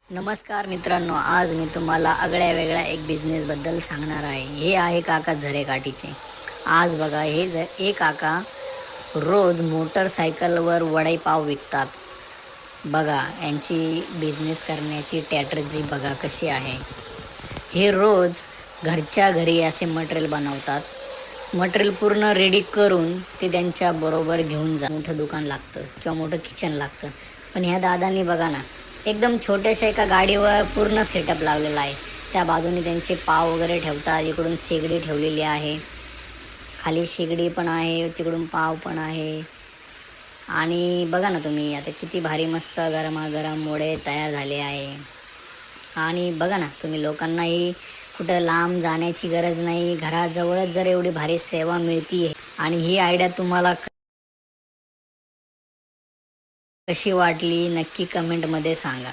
नमस्कार मित्रांनो, आज मी तुम्हाला आगळ्या वेगळ्या एक बिझनेसबद्दल सांगणार आहे. हे आहे काका झरेकाठीचे. आज बघा, हे काका रोज मोटरसायकलवर वडापाव विकतात. बघा यांची बिझनेस करण्याची स्ट्रॅटेजी बघा कशी आहे. हे रोज घरच्या घरी असे मटेरियल बनवतात. मटेरियल पूर्ण रेडी करून ते त्यांच्या बरोबर घेऊन मोठं दुकान लागतं किंवा मोठं किचन लागतं. पण ह्या दादांनी बघा ना, एकदम छोट्याशा एका गाडीवर पूर्ण सेटअप लावलेला आहे. त्या बाजूने त्यांचे पाव वगैरे ठेवतात. इकडून शेगडी ठेवलेली आहे, खाली शेगडी पण आहे, तिकडून पाव पण आहे. आणि बघा ना तुम्ही, आता किती भारी मस्त गरमागरम वडे तयार झाले आहे. आणि बघा ना तुम्ही, लोकांनाही कुठं लांब जाण्याची गरज नाही. घराजवळच जर एवढी भारी सेवा मिळते. आणि ही आयडिया तुम्हाला कशी वाटली नक्की कमेंटमध्ये सांगा.